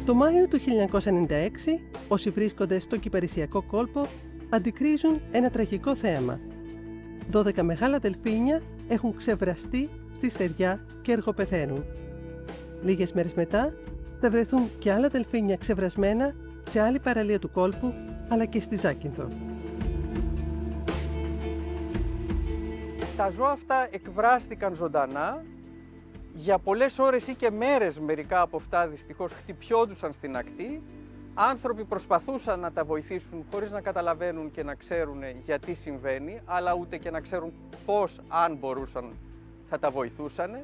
Το Μάιο του 1996, όσοι βρίσκονται στο κυπαρισιακό κόλπο αντικρίζουν ένα τραγικό θέαμα. 12 μεγάλα δελφίνια έχουν ξεβραστεί στη στεριά και εργοπεθαίνουν. Λίγες μέρες μετά θα βρεθούν και άλλα δελφίνια ξεβρασμένα σε άλλη παραλία του κόλπου, αλλά και στη Ζάκυνθο. Τα ζώα αυτά εκβράστηκαν ζωντανά. Για πολλές ώρες ή και μέρες μερικά από αυτά δυστυχώς χτυπιόντουσαν στην ακτή. Άνθρωποι προσπαθούσαν να τα βοηθήσουν χωρίς να καταλαβαίνουν και να ξέρουν γιατί συμβαίνει, αλλά ούτε και να ξέρουν πώς, αν μπορούσαν, θα τα βοηθούσαν.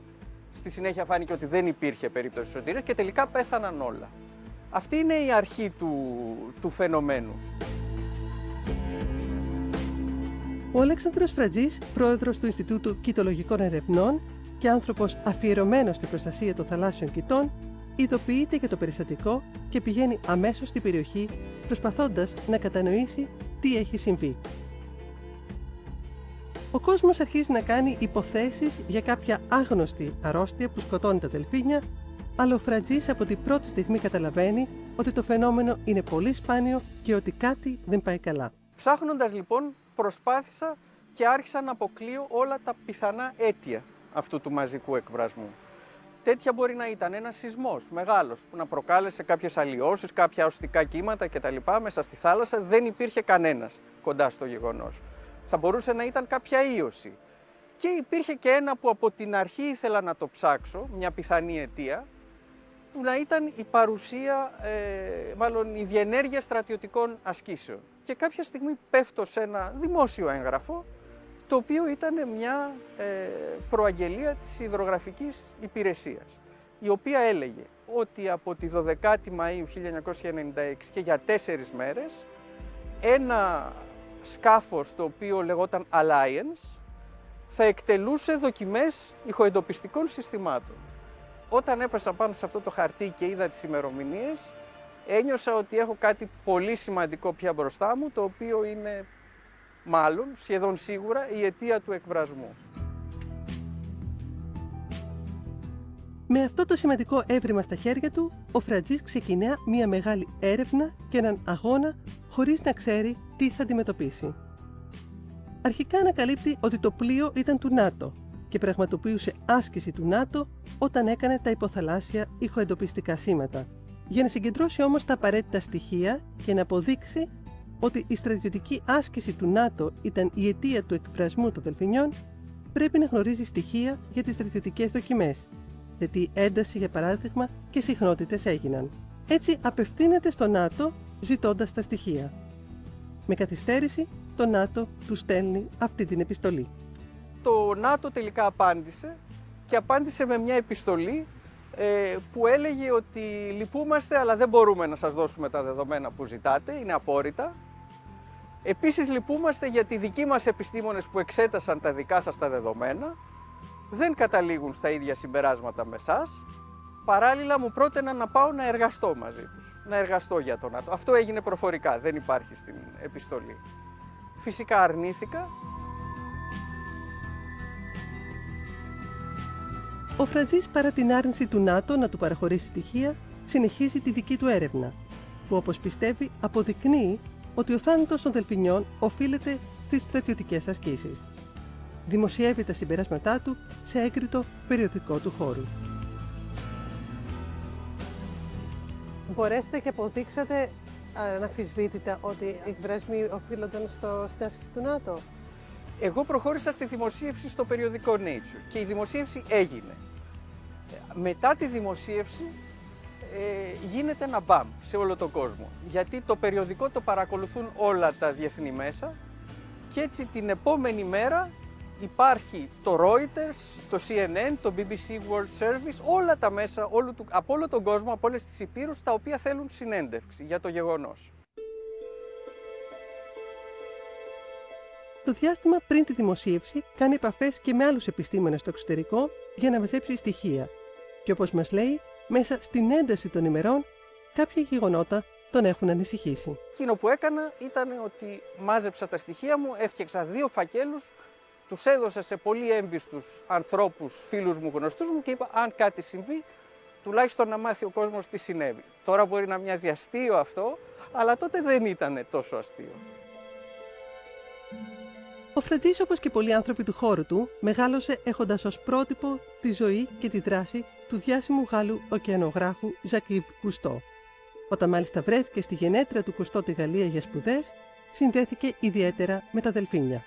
Στη συνέχεια φάνηκε ότι δεν υπήρχε περίπτωση σωτηρίας και τελικά πέθαναν όλα. Αυτή είναι η αρχή του φαινομένου. Ο Αλέξανδρος Φρατζής, πρόεδρος του Ινστιτούτου Κητολογικών Ερευνών και άνθρωπος αφιερωμένος στην προστασία των θαλάσσιων κητών, ειδοποιείται για το περιστατικό και πηγαίνει αμέσως στην περιοχή, προσπαθώντας να κατανοήσει τι έχει συμβεί. Ο κόσμος αρχίζει να κάνει υποθέσεις για κάποια άγνωστη αρρώστια που σκοτώνει τα δελφίνια, αλλά ο Φρατζής από την πρώτη στιγμή καταλαβαίνει ότι το φαινόμενο είναι πολύ σπάνιο και ότι κάτι δεν πάει καλά. Ψάχνοντας λοιπόν, προσπάθησα και άρχισα να αποκλείω όλα τα πιθανά αίτια αυτού του μαζικού εκβρασμού. Τέτοια μπορεί να ήταν ένας σεισμός μεγάλος που να προκάλεσε κάποιες αλλοιώσεις, κάποια ωστικά κύματα κτλ. Μέσα στη θάλασσα δεν υπήρχε κανένας κοντά στο γεγονός. Θα μπορούσε να ήταν κάποια ύωση. Και υπήρχε και ένα που από την αρχή ήθελα να το ψάξω, μια πιθανή αιτία, που να ήταν η παρουσία, μάλλον η διενέργεια στρατιωτικών ασκήσεων. Και κάποια στιγμή πέφτω σε ένα δημόσιο έγγραφο, το οποίο ήταν μια προαγγελία της Υδρογραφικής Υπηρεσίας, η οποία έλεγε ότι από τη 12η Μαΐου 1996 και για 4 μέρες ένα σκάφος το οποίο λεγόταν Alliance θα εκτελούσε δοκιμές ηχοεντοπιστικών συστημάτων. Όταν έπεσα πάνω σε αυτό το χαρτί και είδα τις ημερομηνίες, ένιωσα ότι έχω κάτι πολύ σημαντικό πια μπροστά μου, το οποίο είναι μάλλον, σχεδόν σίγουρα, η αιτία του εκβρασμού. Με αυτό το σημαντικό έβριμα στα χέρια του, ο Φρατζής ξεκινά μια μεγάλη έρευνα και έναν αγώνα χωρίς να ξέρει τι θα αντιμετωπίσει. Αρχικά ανακαλύπτει ότι το πλοίο ήταν του ΝΑΤΟ και πραγματοποιούσε άσκηση του ΝΑΤΟ όταν έκανε τα υποθαλάσσια ηχοεντοπιστικά σήματα. Για να συγκεντρώσει όμως τα απαραίτητα στοιχεία και να αποδείξει ότι η στρατιωτική άσκηση του ΝΑΤΟ ήταν η αιτία του εκβρασμού των δελφινιών, πρέπει να γνωρίζει στοιχεία για τις στρατιωτικές δοκιμές, σε τι ένταση για παράδειγμα και συχνότητες έγιναν. Έτσι απευθύνεται στο ΝΑΤΟ ζητώντας τα στοιχεία. Με καθυστέρηση, το ΝΑΤΟ του στέλνει αυτή την επιστολή. Το ΝΑΤΟ τελικά απάντησε και απάντησε με μια επιστολή που έλεγε ότι λυπούμαστε αλλά δεν μπορούμε να σας δώσουμε τα δεδομένα που ζητάτε, είναι απόρριτα. Επίσης λυπούμαστε γιατί οι δικοί μας επιστήμονες που εξέτασαν τα δικά σας τα δεδομένα δεν καταλήγουν στα ίδια συμπεράσματα με εσάς. Παράλληλα μου πρότειναν να πάω να εργαστώ μαζί τους, να εργαστώ για το ΝΑΤΟ. Αυτό έγινε προφορικά, δεν υπάρχει στην επιστολή. Φυσικά αρνήθηκα. Ο Φρατζής, παρά την άρνηση του ΝΑΤΟ να του παραχωρήσει στοιχεία, συνεχίζει τη δική του έρευνα, που όπως πιστεύει αποδεικνύει ότι ο θάνατος των δελφινιών οφείλεται στις στρατιωτικές ασκήσεις. Δημοσιεύει τα συμπεράσματά του σε έγκριτο περιοδικό του χώρου. Μπορέσετε και αποδείξατε αναμφισβήτητα ότι οι εκβρασμοί οφείλονταν στην άσκηση του ΝΑΤΟ. Εγώ προχώρησα στη δημοσίευση στο περιοδικό Nature και η δημοσίευση έγινε. Μετά τη δημοσίευση γίνεται ένα μπαμ σε όλο τον κόσμο, γιατί το περιοδικό το παρακολουθούν όλα τα διεθνή μέσα και έτσι την επόμενη μέρα υπάρχει το Reuters, το CNN, το BBC World Service, όλα τα μέσα από όλο τον κόσμο, από όλες τις υπήρους, τα οποία θέλουν συνέντευξη για το γεγονός. Το διάστημα πριν τη δημοσίευση κάνει επαφές και με άλλους επιστήμονες στο εξωτερικό για να μαζέψει στοιχεία. Και όπως μας λέει, μέσα στην ένταση των ημερών, κάποια γεγονότα τον έχουν ανησυχήσει. Εκείνο που έκανα ήταν ότι μάζεψα τα στοιχεία μου, έφτιαξα 2 φακέλους, τους έδωσα σε πολύ έμπιστους ανθρώπους, φίλους μου, γνωστούς μου και είπα αν κάτι συμβεί τουλάχιστον να μάθει ο κόσμος τι συνέβη. Τώρα μπορεί να μοιάζει αστείο αυτό, αλλά τότε δεν ήταν τόσο αστείο. Ο Φραντζής, όπως και πολλοί άνθρωποι του χώρου του, μεγάλωσε έχοντας ως πρότυπο τη ζωή και τη δράση του διάσημου Γάλλου ωκεανογράφου Ζακίβ Κουστό. Όταν μάλιστα βρέθηκε στη γενέτειρα του Κουστό τη Γαλλία για σπουδές, συνδέθηκε ιδιαίτερα με τα δελφίνια.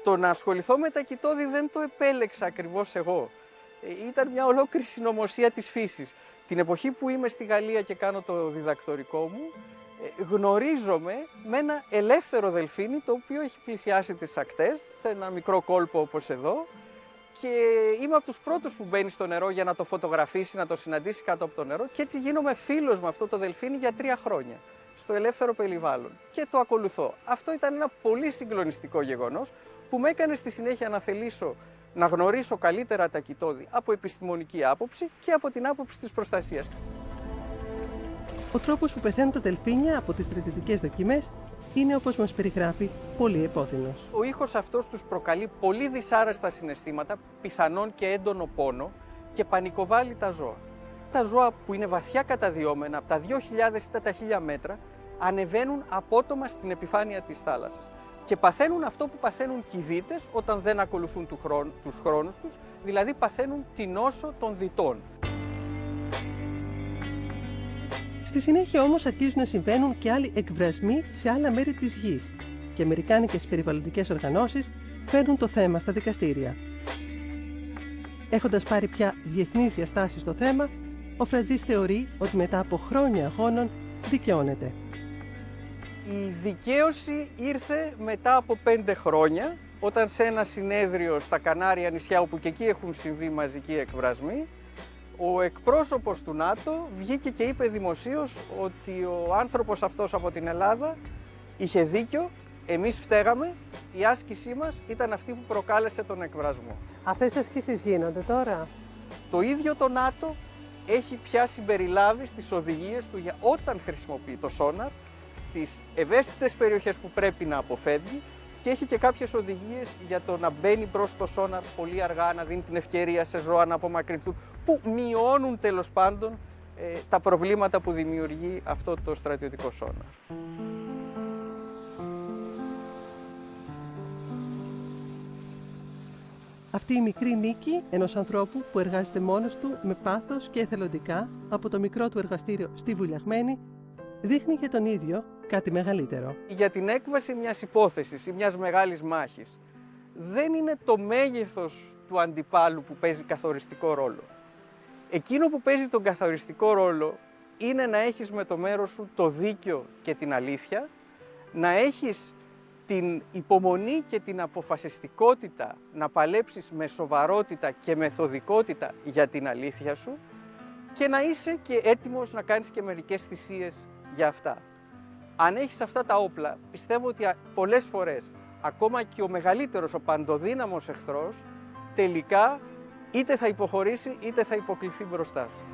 Το να ασχοληθώ με τα κοιτώδη δεν το επέλεξα ακριβώς εγώ. Ήταν μια ολόκληρη συνωμοσία της φύσης. Την εποχή που είμαι στη Γαλλία και κάνω το διδακτορικό μου, γνωρίζομαι με ένα ελεύθερο δελφίνι το οποίο έχει πλησιάσει τις ακτές σε ένα μικρό κόλπο όπως εδώ και είμαι από τους πρώτους που μπαίνει στο νερό για να το φωτογραφίσει, να το συναντήσει κάτω από το νερό και έτσι γίνομαι φίλος με αυτό το δελφίνι για 3 χρόνια στο ελεύθερο περιβάλλον και το ακολουθώ. Αυτό ήταν ένα πολύ συγκλονιστικό γεγονός που με έκανε στη συνέχεια να θελήσω να γνωρίσω καλύτερα τα κοιτώδη από επιστημονική άποψη και από την άποψη της προστασίας. Ο τρόπος που πεθαίνουν τα δελφίνια από τις στρατιωτικές δοκιμές είναι, όπως μας περιγράφει, πολύ επώδυνος. Ο ήχος αυτός τους προκαλεί πολύ δυσάρεστα συναισθήματα, πιθανόν και έντονο πόνο και πανικοβάλλει τα ζώα. Τα ζώα που είναι βαθιά καταδιώμενα από τα 2.000 ή τα 1.000 μέτρα ανεβαίνουν απότομα στην επιφάνεια της θάλασσας και παθαίνουν αυτό που παθαίνουν κηδίτες όταν δεν ακολουθούν τους χρόνους τους, δηλαδή παθαίνουν την νόσο των δυτών. Στη συνέχεια όμως αρχίζουν να συμβαίνουν και άλλοι εκβρασμοί σε άλλα μέρη της γης και αμερικάνικες περιβαλλοντικές οργανώσεις φέρνουν το θέμα στα δικαστήρια. Έχοντας πάρει πια διεθνής στάση στο θέμα, ο Φραντζής θεωρεί ότι μετά από χρόνια αγώνων δικαιώνεται. Η δικαίωση ήρθε μετά από 5 χρόνια, όταν σε ένα συνέδριο στα Κανάρια νησιά, όπου και εκεί έχουν συμβεί μαζικοί εκβρασμοί, ο εκπρόσωπος του ΝΑΤΟ βγήκε και είπε δημοσίως ότι ο άνθρωπος αυτός από την Ελλάδα είχε δίκιο, εμείς φταίγαμε, η άσκησή μας ήταν αυτή που προκάλεσε τον εκβρασμό. Αυτές οι ασκήσεις γίνονται τώρα? Το ίδιο το ΝΑΤΟ έχει πια συμπεριλάβει στις οδηγίες του για όταν χρησιμοποιεί το σόναρ τις ευαίσθητες περιοχές που πρέπει να αποφεύγει και έχει και κάποιες οδηγίες για το να μπαίνει μπρος στο σόναρ πολύ αργά, να δίνει την ευκαιρία σε ζώα να απομακρυνθούν, που μειώνουν τέλος πάντων τα προβλήματα που δημιουργεί αυτό το στρατιωτικό σόναρ. Αυτή η μικρή νίκη ενός ανθρώπου που εργάζεται μόνος του με πάθος και εθελοντικά από το μικρό του εργαστήριο στη Βουλιαγμένη δείχνει για τον ίδιο κάτι μεγαλύτερο. Για την έκβαση μιας υπόθεσης ή μιας μεγάλης μάχης δεν είναι το μέγεθος του αντιπάλου που παίζει καθοριστικό ρόλο. Εκείνο που παίζει τον καθοριστικό ρόλο είναι να έχεις με το μέρος σου το δίκιο και την αλήθεια, να έχεις την υπομονή και την αποφασιστικότητα να παλέψεις με σοβαρότητα και μεθοδικότητα για την αλήθεια σου και να είσαι και έτοιμος να κάνεις και μερικές θυσίες για αυτά. Αν έχεις αυτά τα όπλα, πιστεύω ότι πολλές φορές, ακόμα και ο μεγαλύτερος, ο παντοδύναμος εχθρός, τελικά είτε θα υποχωρήσει είτε θα υποκλιθεί μπροστά σου.